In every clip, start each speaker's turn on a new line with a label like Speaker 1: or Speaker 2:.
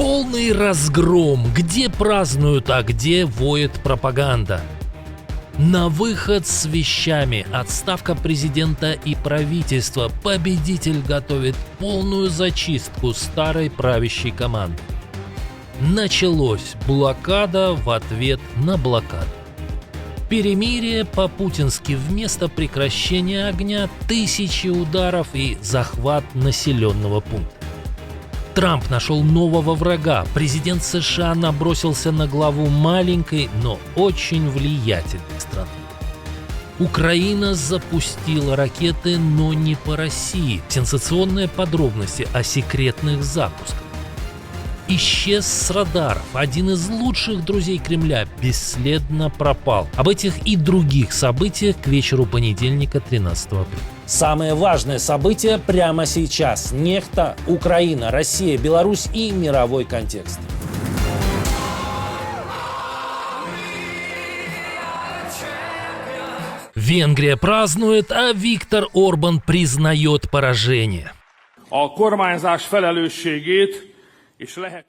Speaker 1: Полный разгром. Где празднуют, а где воет пропаганда. На выход с вещами. Отставка президента и правительства. Победитель готовит полную зачистку старой правящей команды. Началось. Блокада в ответ на блокаду. Перемирие по-путински. Вместо прекращения огня тысячи ударов и захват населенного пункта. Трамп нашел нового врага. Президент США набросился на главу маленькой, но очень влиятельной страны. Украина запустила ракеты, но не по России. Сенсационные подробности о секретных запусках. Исчез с радаров. Один из лучших друзей Кремля бесследно пропал. Об этих и других событиях к вечеру понедельника, 13 апреля. Самые важные события прямо сейчас. Нефта, Украина, Россия, Беларусь и мировой контекст. Венгрия празднует, а Виктор Орбан признает поражение.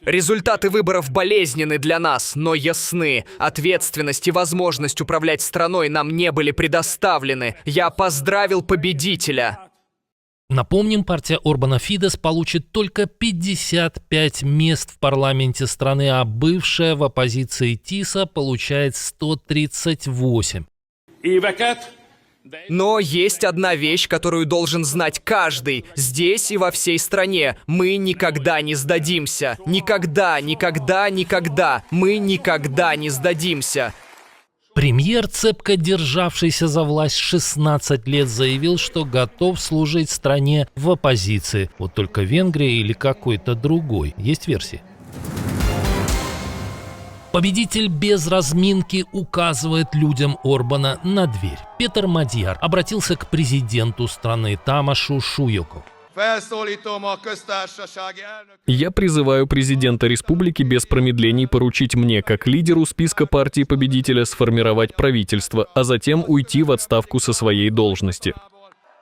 Speaker 2: Результаты выборов болезненны для нас, но ясны. Ответственность и возможность управлять страной нам не были предоставлены. Я поздравил победителя.
Speaker 1: Напомним, партия Орбана Фидес получит только 55 мест в парламенте страны, а бывшая в оппозиции ТИСа получает 138.
Speaker 2: Но есть одна вещь, которую должен знать каждый. Здесь и во всей стране. Мы никогда не сдадимся. Никогда, никогда, никогда. Мы никогда не сдадимся.
Speaker 1: Премьер, цепко державшийся за власть 16 лет, заявил, что готов служить стране в оппозиции. Вот только Венгрия или какой-то другой. Есть версии. Победитель без разминки указывает людям Орбана на дверь. Петр Мадьяр обратился к президенту страны Тамашу Шуйоку.
Speaker 3: Я призываю президента республики без промедлений поручить мне, как лидеру списка партии победителя, сформировать правительство, а затем уйти в отставку со своей должности.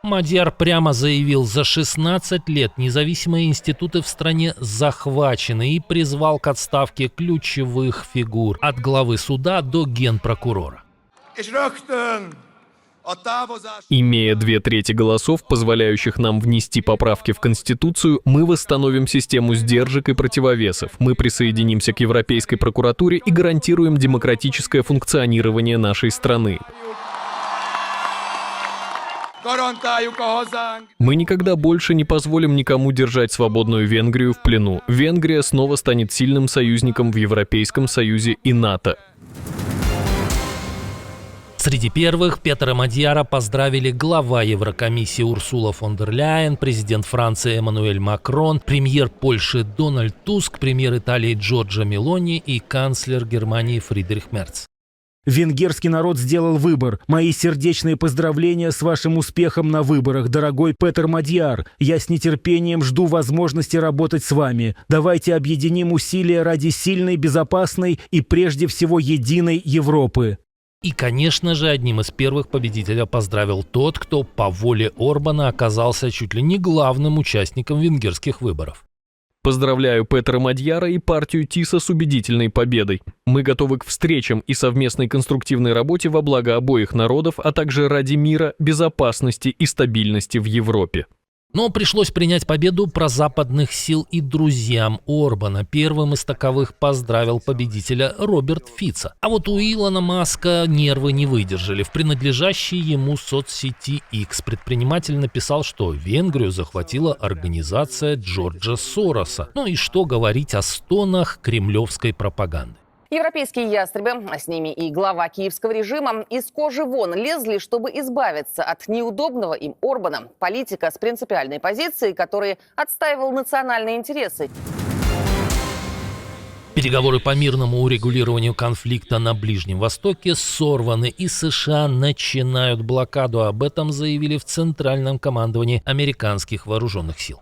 Speaker 1: Мадьяр прямо заявил, за 16 лет независимые институты в стране захвачены и призвал к отставке ключевых фигур от главы суда до генпрокурора.
Speaker 3: Имея 2/3 голосов, позволяющих нам внести поправки в Конституцию, мы восстановим систему сдержек и противовесов. Мы присоединимся к Европейской прокуратуре и гарантируем демократическое функционирование нашей страны. Мы никогда больше не позволим никому держать свободную Венгрию в плену. Венгрия снова станет сильным союзником в Европейском Союзе и НАТО.
Speaker 1: Среди первых Петра Мадьяра поздравили глава Еврокомиссии Урсула фон дер Ляйен, президент Франции Эммануэль Макрон, премьер Польши Дональд Туск, премьер Италии Джорджа Мелони и канцлер Германии Фридрих Мерц.
Speaker 4: Венгерский народ сделал выбор. Мои сердечные поздравления с вашим успехом на выборах, дорогой Петр Мадьяр. Я с нетерпением жду возможности работать с вами. Давайте объединим усилия ради сильной, безопасной и прежде всего единой Европы.
Speaker 1: И, конечно же, одним из первых победителя поздравил тот, кто по воле Орбана оказался чуть ли не главным участником венгерских выборов.
Speaker 3: Поздравляю Петра Мадьяра и партию ТИСа с убедительной победой. Мы готовы к встречам и совместной конструктивной работе во благо обоих народов, а также ради мира, безопасности и стабильности в Европе.
Speaker 1: Но пришлось принять победу прозападных сил и друзьям Орбана. Первым из таковых поздравил победителя Роберт Фицо. А вот у Илона Маска нервы не выдержали. В принадлежащей ему соцсети X предприниматель написал, что Венгрию захватила организация Джорджа Сороса. Ну и что говорить о стонах кремлевской пропаганды.
Speaker 5: Европейские ястребы, а с ними и глава киевского режима, из кожи вон лезли, чтобы избавиться от неудобного им Орбана, политика с принципиальной позицией, который отстаивал национальные интересы.
Speaker 1: Переговоры по мирному урегулированию конфликта на Ближнем Востоке сорваны, и США начинают блокаду. Об этом заявили в Центральном командовании американских вооруженных сил.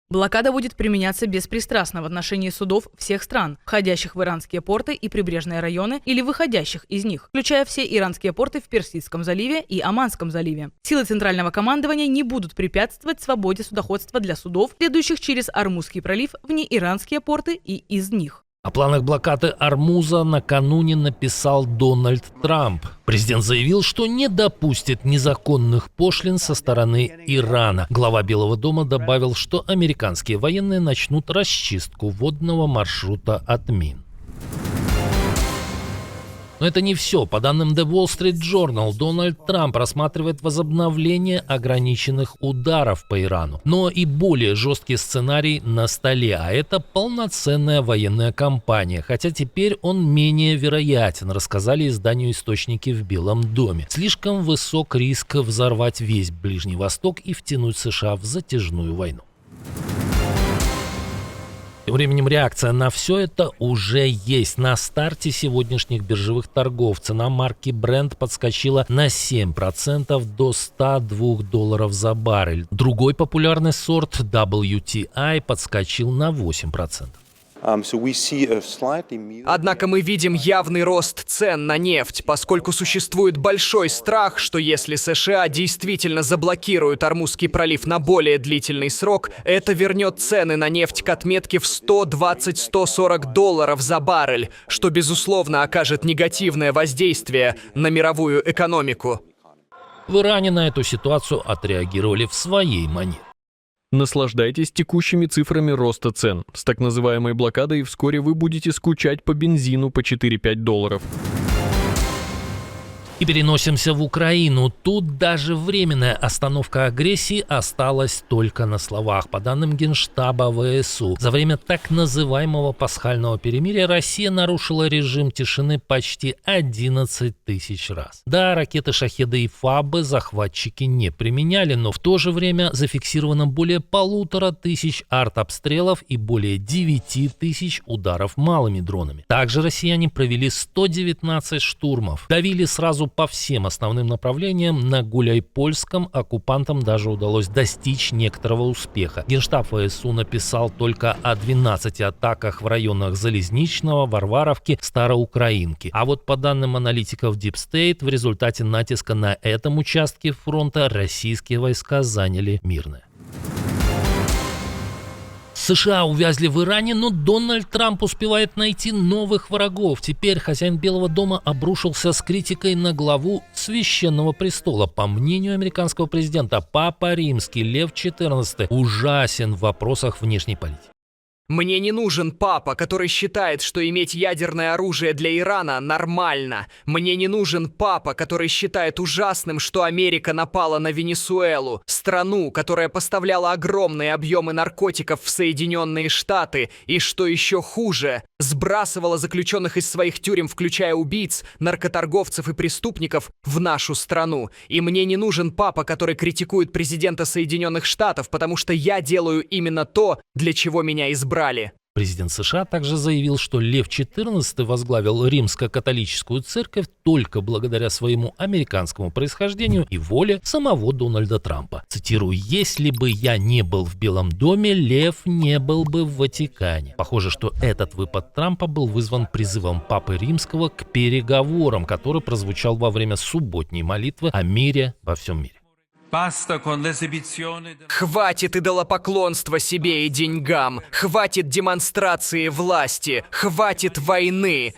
Speaker 6: Блокада будет применяться беспристрастно в отношении судов всех стран, входящих в иранские порты и прибрежные районы или выходящих из них, включая все иранские порты в Персидском заливе и Оманском заливе. Силы Центрального командования не будут препятствовать свободе судоходства для судов, следующих через Ормузский пролив в неиранские порты и из них.
Speaker 1: О планах блокады Ормуза накануне написал Дональд Трамп. Президент заявил, что не допустит незаконных пошлин со стороны Ирана. Глава Белого дома добавил, что американские военные начнут расчистку водного маршрута от мин. Но это не все. По данным The Wall Street Journal, Дональд Трамп рассматривает возобновление ограниченных ударов по Ирану. Но и более жесткий сценарий на столе, а это полноценная военная кампания. Хотя теперь он менее вероятен, рассказали изданию источники в Белом доме. Слишком высок риск взорвать весь Ближний Восток и втянуть США в затяжную войну. Тем временем реакция на все это уже есть. На старте сегодняшних биржевых торгов цена марки Brent подскочила на 7% до $102 за баррель. Другой популярный сорт WTI подскочил на 8%.
Speaker 2: Однако мы видим явный рост цен на нефть, поскольку существует большой страх, что если США действительно заблокируют Ормузский пролив на более длительный срок, это вернет цены на нефть к отметке в $120-140 за баррель, что безусловно окажет негативное воздействие на мировую экономику.
Speaker 1: В Иране на эту ситуацию отреагировали в своей манере.
Speaker 3: Наслаждайтесь текущими цифрами роста цен. С так называемой блокадой вскоре вы будете скучать по бензину по $4-5.
Speaker 1: И переносимся в Украину. Тут даже временная остановка агрессии осталась только на словах. По данным Генштаба ВСУ, за время так называемого пасхального перемирия Россия нарушила режим тишины почти 11 тысяч раз. Да, ракеты «Шахеды» и «Фабы» захватчики не применяли, но в то же время зафиксировано более 1500 артобстрелов и более 9000 ударов малыми дронами. Также россияне провели 119 штурмов, давили сразу по всем основным направлениям. На Гуляйпольском оккупантам даже удалось достичь некоторого успеха. Генштаб ВСУ написал только о 12 атаках в районах Залезничного, Варваровки, Староукраинки. А вот по данным аналитиков Deep State, в результате натиска на этом участке фронта российские войска заняли Мирное. США увязли в Иране, но Дональд Трамп успевает найти новых врагов. Теперь хозяин Белого дома обрушился с критикой на главу Священного престола. По мнению американского президента, Папа Римский Лев XIV ужасен в вопросах внешней политики.
Speaker 2: Мне не нужен папа, который считает, что иметь ядерное оружие для Ирана нормально. Мне не нужен папа, который считает ужасным, что Америка напала на Венесуэлу, страну, которая поставляла огромные объемы наркотиков в Соединенные Штаты, и, что еще хуже, сбрасывала заключенных из своих тюрем, включая убийц, наркоторговцев и преступников, в нашу страну. И мне не нужен папа, который критикует президента Соединенных Штатов, потому что я делаю именно то, для чего меня избрали.
Speaker 1: Президент США также заявил, что Лев XIV возглавил римско-католическую церковь только благодаря своему американскому происхождению и воле самого Дональда Трампа. Цитирую: «Если бы я не был в Белом доме, Лев не был бы в Ватикане». Похоже, что этот выпад Трампа был вызван призывом Папы Римского к переговорам, который прозвучал во время субботней молитвы о мире во всем мире.
Speaker 2: Хватит идолопоклонства себе и деньгам, хватит демонстрации власти, хватит войны.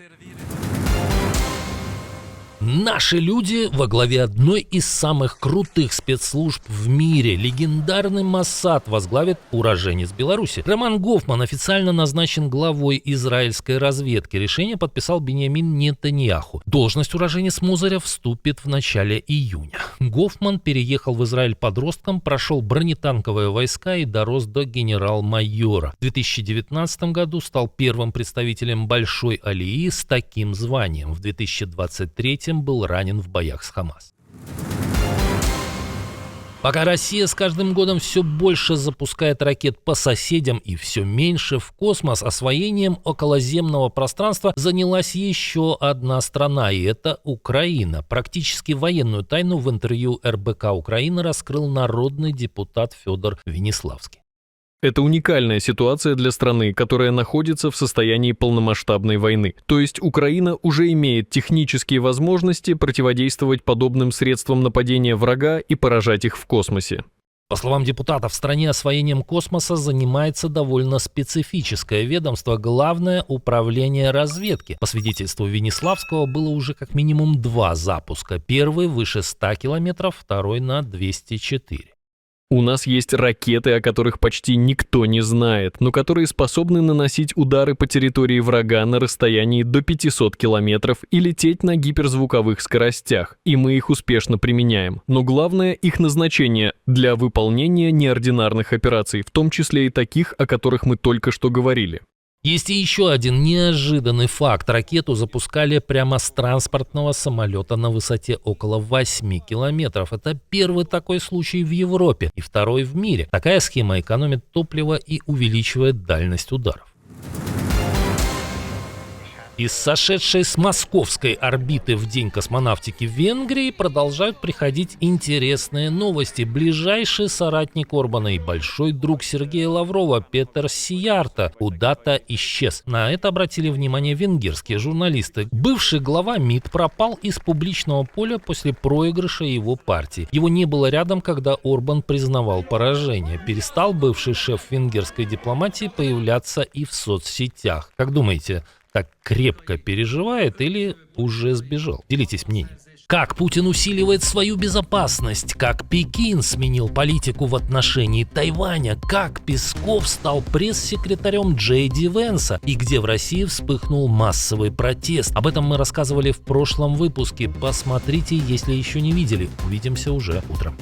Speaker 1: Наши люди во главе одной из самых крутых спецслужб в мире. Легендарный Моссад возглавит уроженец Беларуси. Роман Гофман официально назначен главой израильской разведки. Решение подписал Биньямин Нетаньяху. Должность уроженец Мозыря вступит в начале июня. Гофман переехал в Израиль подростком, прошел бронетанковые войска и дорос до генерал-майора. В 2019 году стал первым представителем Большой Алии с таким званием. В 2023 был ранен в боях с Хамас. Пока Россия с каждым годом все больше запускает ракет по соседям и все меньше в космос, освоением околоземного пространства занялась еще одна страна, и это Украина. Практически военную тайну в интервью РБК Украины раскрыл народный депутат Федор Венеславский.
Speaker 3: Это уникальная ситуация для страны, которая находится в состоянии полномасштабной войны. То есть Украина уже имеет технические возможности противодействовать подобным средствам нападения врага и поражать их в космосе.
Speaker 1: По словам депутата, в стране освоением космоса занимается довольно специфическое ведомство Главное управление разведки. По свидетельству Венеславского было уже как минимум 2 запуска. Первый выше 100 километров, второй на 204.
Speaker 3: У нас есть ракеты, о которых почти никто не знает, но которые способны наносить удары по территории врага на расстоянии до 500 километров и лететь на гиперзвуковых скоростях, и мы их успешно применяем. Но главное их назначение для выполнения неординарных операций, в том числе и таких, о которых мы только что говорили.
Speaker 1: Есть и еще один неожиданный факт. Ракету запускали прямо с транспортного самолета на высоте около 8 километров. Это первый такой случай в Европе и второй в мире. Такая схема экономит топливо и увеличивает дальность ударов. Из сошедшей с московской орбиты в День космонавтики в Венгрии продолжают приходить интересные новости. Ближайший соратник Орбана и большой друг Сергея Лаврова Петер Сиярто куда-то исчез. На это обратили внимание венгерские журналисты. Бывший глава МИД пропал из публичного поля после проигрыша его партии. Его не было рядом, когда Орбан признавал поражение. Перестал бывший шеф венгерской дипломатии появляться и в соцсетях. Как думаете, так крепко переживает или уже сбежал? Делитесь мнением. Как Путин усиливает свою безопасность? Как Пекин сменил политику в отношении Тайваня? Как Песков стал пресс-секретарем Джей Ди Венса? И где в России вспыхнул массовый протест? Об этом мы рассказывали в прошлом выпуске. Посмотрите, если еще не видели. Увидимся уже утром.